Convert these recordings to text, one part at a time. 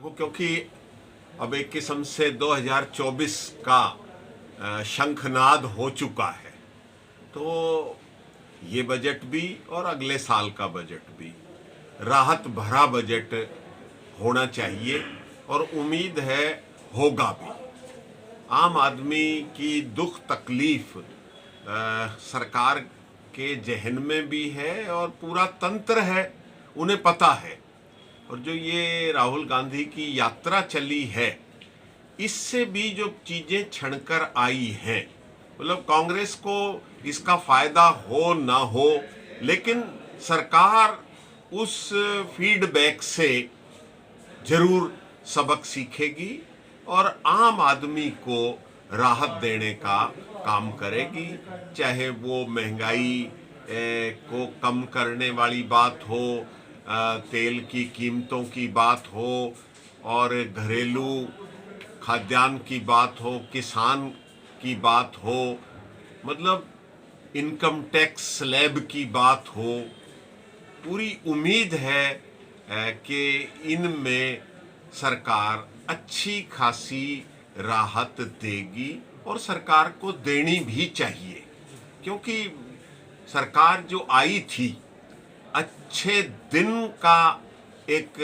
देखो, क्योंकि अब एक किस्म से 2024 का शंखनाद हो चुका है, तो ये बजट भी और अगले साल का बजट भी राहत भरा बजट होना चाहिए और उम्मीद है होगा भी। आम आदमी की दुख तकलीफ सरकार के जहन में भी है और पूरा तंत्र है, उन्हें पता है। और जो ये राहुल गांधी की यात्रा चली है, इससे भी जो चीजें छणकर आई हैं, मतलब कांग्रेस को इसका फायदा हो ना हो, लेकिन सरकार उस फीडबैक से जरूर सबक सीखेगी और आम आदमी को राहत देने का काम करेगी। चाहे वो महंगाई को कम करने वाली बात हो, तेल की कीमतों की बात हो, और घरेलू खाद्यान्न की बात हो, किसान की बात हो, मतलब इनकम टैक्स स्लैब की बात हो। पूरी उम्मीद है कि इनमें सरकार अच्छी खासी राहत देगी और सरकार को देनी भी चाहिए, क्योंकि सरकार जो आई थी अच्छे दिन का एक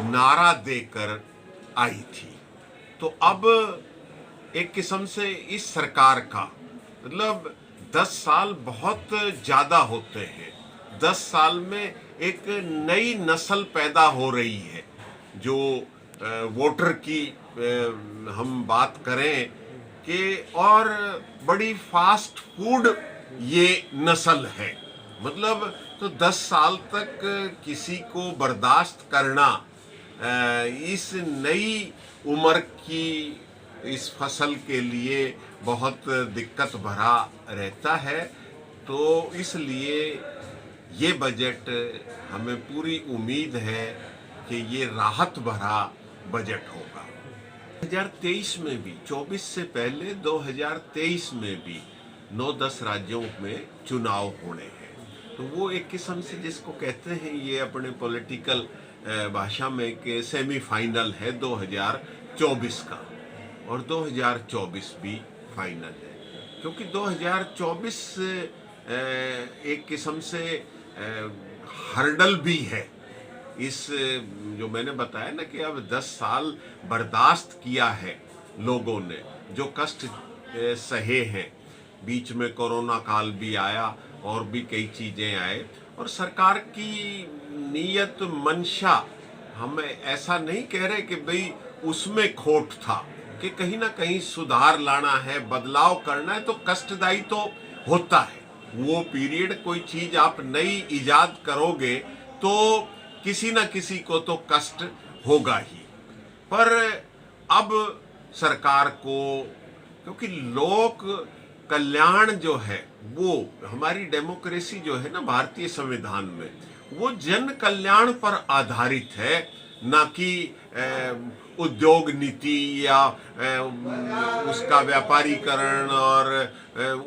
नारा देकर आई थी। तो अब एक किस्म से इस सरकार का मतलब 10 साल बहुत ज़्यादा होते हैं। 10 साल में एक नई नस्ल पैदा हो रही है। जो वोटर की हम बात करें कि और बड़ी फास्ट फूड ये नस्ल है, मतलब तो 10 साल तक किसी को बर्दाश्त करना इस नई उम्र की इस फसल के लिए बहुत दिक्कत भरा रहता है। तो इसलिए ये बजट हमें पूरी उम्मीद है कि ये राहत भरा बजट होगा। 2023 में भी, 24 से पहले 2023 में भी 9-10 राज्यों में चुनाव होने हैं। तो वो एक किस्म से जिसको कहते हैं, ये अपने पॉलिटिकल भाषा में कि सेमीफाइनल है 2024 का, और 2024 भी फाइनल है, क्योंकि 2024 एक किस्म से हर्डल भी है। इस जो मैंने बताया ना कि अब 10 साल बर्दाश्त किया है लोगों ने, जो कष्ट सहे हैं, बीच में कोरोना काल भी आया और भी कई चीज़ें आए, और सरकार की नीयत मंशा, हम ऐसा नहीं कह रहे कि भाई उसमें खोट था, कि कहीं ना कहीं सुधार लाना है, बदलाव करना है, तो कष्टदायी तो होता है। वो पीरियड, कोई चीज़ आप नई इजाद करोगे तो किसी न किसी को तो कष्ट होगा ही। पर अब सरकार को, क्योंकि लोक कल्याण जो है, वो हमारी डेमोक्रेसी जो है ना भारतीय संविधान में, वो जन कल्याण पर आधारित है, ना कि उद्योग नीति या उसका व्यापारीकरण और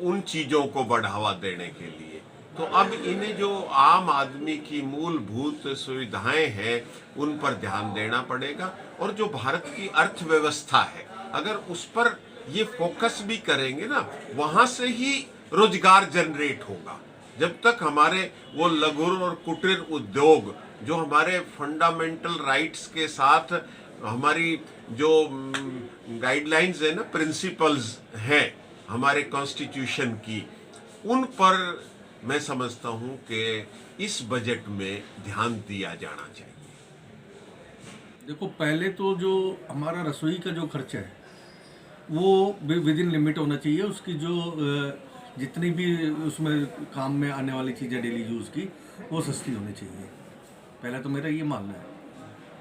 उन चीज़ों को बढ़ावा देने के लिए। तो अब इन्हें जो आम आदमी की मूलभूत सुविधाएं हैं उन पर ध्यान देना पड़ेगा, और जो भारत की अर्थव्यवस्था है, अगर उस पर ये फोकस भी करेंगे ना, वहाँ से ही रोजगार जनरेट होगा। जब तक हमारे वो लघु और कुटीर उद्योग जो हमारे फंडामेंटल राइट्स के साथ हमारी जो गाइडलाइंस है ना, प्रिंसिपल्स हैं हमारे कॉन्स्टिट्यूशन की, उन पर मैं समझता हूं कि इस बजट में ध्यान दिया जाना चाहिए। देखो, पहले तो जो हमारा रसोई का जो खर्चा है वो विद इन लिमिट होना चाहिए। उसकी जो जितनी भी उसमें काम में आने वाली चीज़ें डेली यूज़ की, वो सस्ती होनी चाहिए। पहले तो मेरा ये मानना है।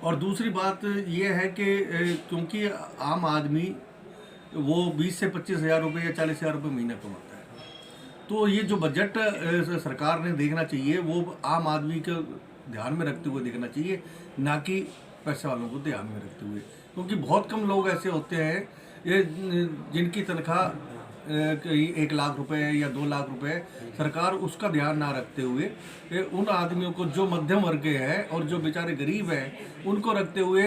और दूसरी बात ये है कि क्योंकि आम आदमी वो 20 से 25 हज़ार रुपये या 40 हज़ार रुपये महीना कमाता है, तो ये जो बजट सरकार ने देखना चाहिए वो आम आदमी को ध्यान में रखते हुए देखना चाहिए, ना कि पैसे वालों को ध्यान में रखते हुए। क्योंकि बहुत कम लोग ऐसे होते हैं ये जिनकी तनख्वाह कहीं 1 लाख रुपए या 2 लाख रुपए, सरकार उसका ध्यान ना रखते हुए उन आदमियों को जो मध्यम वर्ग के हैं और जो बेचारे गरीब हैं उनको रखते हुए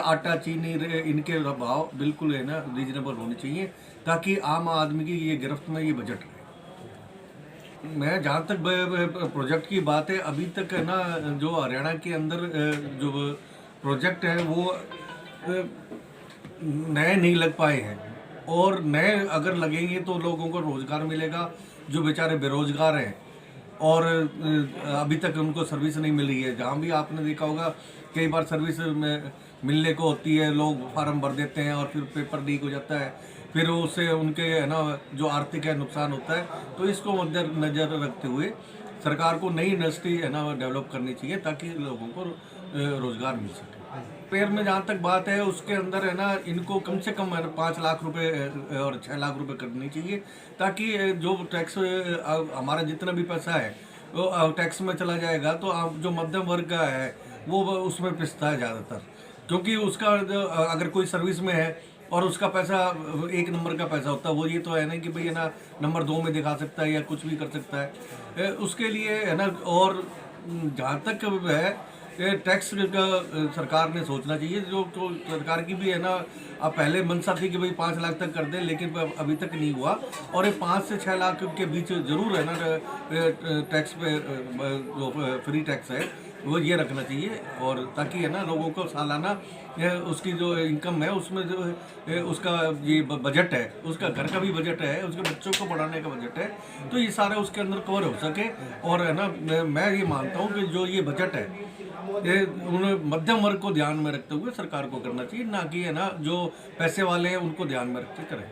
आटा चीनी इनके भाव बिल्कुल है ना रीजनेबल होने चाहिए, ताकि आम आदमी की ये गिरफ्त में ये बजट रहे। मैं जहाँ तक प्रोजेक्ट की बात है, अभी तक है ना जो हरियाणा के अंदर जो प्रोजेक्ट है वो नए नहीं लग पाए हैं, और नए अगर लगेंगे तो लोगों को रोज़गार मिलेगा जो बेचारे बेरोजगार हैं और अभी तक उनको सर्विस नहीं मिल रही है। जहाँ भी आपने देखा होगा कई बार सर्विस में मिलने को होती है, लोग फार्म भर देते हैं और फिर पेपर लीक हो जाता है, फिर उससे उनके है ना जो आर्थिक है नुकसान होता है। तो इसको मद्देनजर रखते हुए सरकार को नई इंडस्ट्री है ना डेवलप करनी चाहिए ताकि लोगों को रोज़गार मिल सके। पेयर में जहाँ तक बात है उसके अंदर है ना इनको कम से कम 5 लाख रुपए और 6 लाख रुपए करनी चाहिए, ताकि जो टैक्स हमारा जितना भी पैसा है वो टैक्स में चला जाएगा, तो जो मध्यम वर्ग का है वो उसमें पिसता है ज़्यादातर, क्योंकि उसका अगर कोई सर्विस में है और उसका पैसा 1 नंबर का पैसा होता है, वो ये तो है नहीं कि भाई है ना नंबर 2 में दिखा सकता है या कुछ भी कर सकता है। उसके लिए है ना, और जहाँ तक है टैक्स का सरकार ने सोचना चाहिए, जो तो सरकार की भी है ना अब पहले मंशा थी कि भाई 5 लाख तक कर दें, लेकिन अभी तक नहीं हुआ, और ये 5 से 6 लाख के बीच जरूर है ना टैक्स पे जो फ्री टैक्स है वो ये रखना चाहिए, और ताकि है ना लोगों को सालाना उसकी जो इनकम है उसमें जो उसका ये बजट है, उसका घर का भी बजट है, उसके बच्चों को पढ़ाने का बजट है, तो ये सारा उसके अंदर कवर हो सके। और है ना मैं ये मानता हूँ कि जो ये बजट है ये उन्हें मध्यम वर्ग को ध्यान में रखते हुए सरकार को करना चाहिए, ना कि है ना जो पैसे वाले हैं उनको ध्यान में रख के करें।